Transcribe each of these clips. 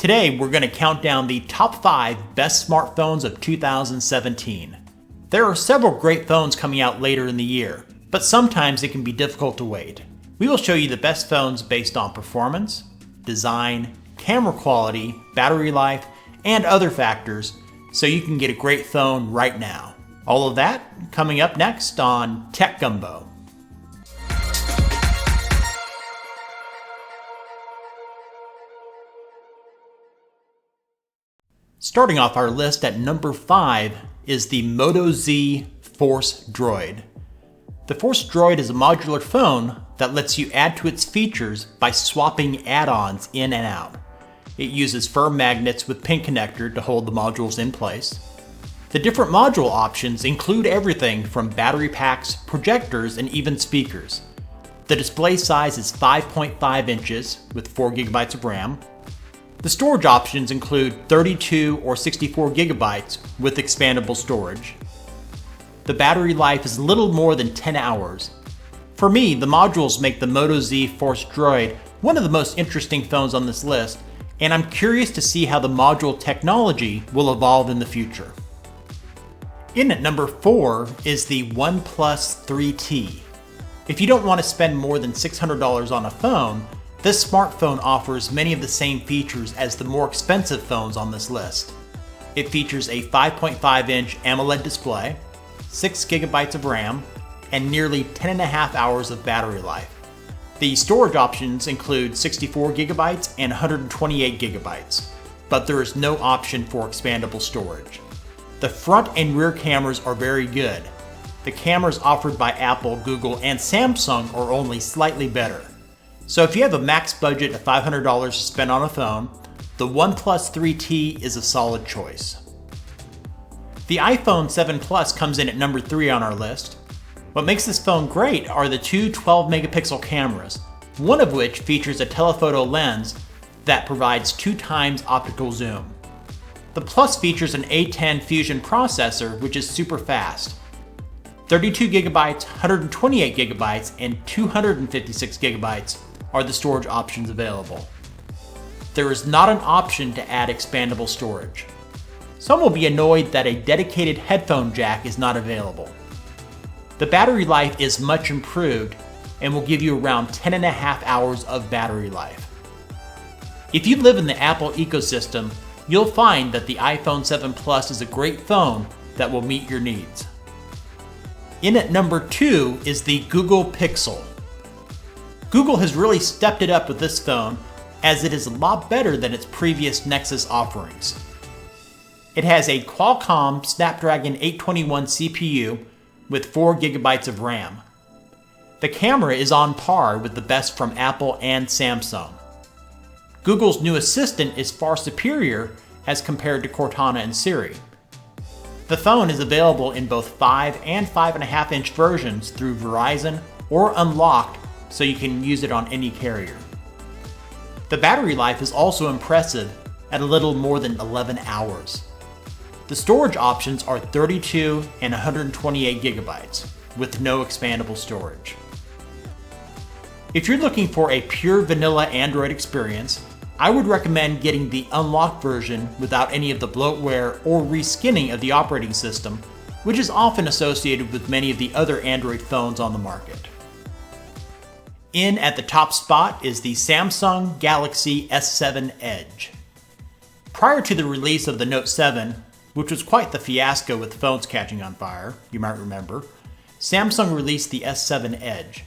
Today, we're going to count down the top 5 best smartphones of 2017. There are several great phones coming out later in the year, but sometimes it can be difficult to wait. We will show you the best phones based on performance, design, camera quality, battery life, and other factors, so you can get a great phone right now. All of that coming up next on Tech Gumbo. Starting off our list at number 5 is the Moto Z Force Droid. The Force Droid is a modular phone that lets you add to its features by swapping add-ons in and out. It uses firm magnets with pin connector to hold the modules in place. The different module options include everything from battery packs, projectors, and even speakers. The display size is 5.5 inches with 4 GB of RAM. The storage options include 32 or 64 GB with expandable storage. The battery life is a little more than 10 hours. For me, the modules make the Moto Z Force Droid one of the most interesting phones on this list, and I'm curious to see how the module technology will evolve in the future. In at number 4 is the OnePlus 3T. If you don't want to spend more than $600 on a phone, this smartphone offers many of the same features as the more expensive phones on this list. It features a 5.5-inch AMOLED display, 6 GB of RAM, and nearly 10.5 hours of battery life. The storage options include 64 GB and 128 GB, but there is no option for expandable storage. The front and rear cameras are very good. The cameras offered by Apple, Google, and Samsung are only slightly better. So if you have a max budget of $500 to spend on a phone, the OnePlus 3T is a solid choice. The iPhone 7 Plus comes in at number 3 on our list. What makes this phone great are the two 12-megapixel cameras, one of which features a telephoto lens that provides 2 times optical zoom. The Plus features an A10 Fusion processor, which is super fast. 32 GB, 128 GB, and 256 GB are the storage options available. There is not an option to add expandable storage. Some will be annoyed that a dedicated headphone jack is not available. The battery life is much improved and will give you around 10.5 hours of battery life. If you live in the Apple ecosystem, you'll find that the iPhone 7 Plus is a great phone that will meet your needs. In at number 2 is the Google Pixel. Google has really stepped it up with this phone, as it is a lot better than its previous Nexus offerings. It has a Qualcomm Snapdragon 821 CPU with 4 GB of RAM. The camera is on par with the best from Apple and Samsung. Google's new assistant is far superior as compared to Cortana and Siri. The phone is available in both 5 and 5.5-inch versions through Verizon or unlocked, so you can use it on any carrier. The battery life is also impressive at a little more than 11 hours. The storage options are 32 and 128 GB, with no expandable storage. If you're looking for a pure vanilla Android experience, I would recommend getting the unlocked version without any of the bloatware or reskinning of the operating system, which is often associated with many of the other Android phones on the market. In at the top spot is the Samsung Galaxy S7 Edge. Prior to the release of the Note 7, which was quite the fiasco with phones catching on fire, you might remember, Samsung released the S7 Edge.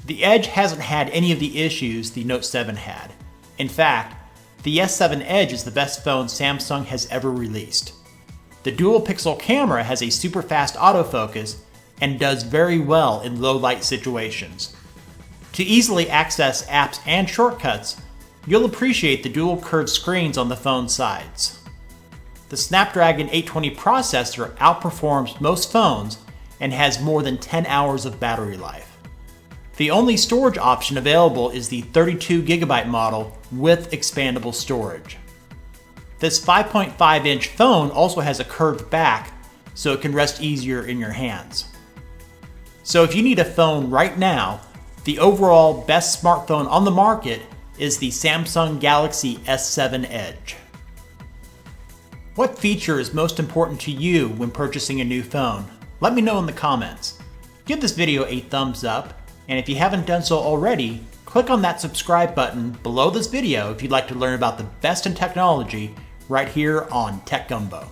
The Edge hasn't had any of the issues the Note 7 had. In fact, the S7 Edge is the best phone Samsung has ever released. The dual-pixel camera has a super fast autofocus and does very well in low light situations. To easily access apps and shortcuts, you'll appreciate the dual curved screens on the phone's sides. The Snapdragon 820 processor outperforms most phones and has more than 10 hours of battery life. The only storage option available is the 32 GB model with expandable storage. This 5.5-inch phone also has a curved back, so it can rest easier in your hands. So if you need a phone right now, the overall best smartphone on the market is the Samsung Galaxy S7 Edge. What feature is most important to you when purchasing a new phone? Let me know in the comments. Give this video a thumbs up, and if you haven't done so already, click on that subscribe button below this video if you'd like to learn about the best in technology right here on Tech Gumbo.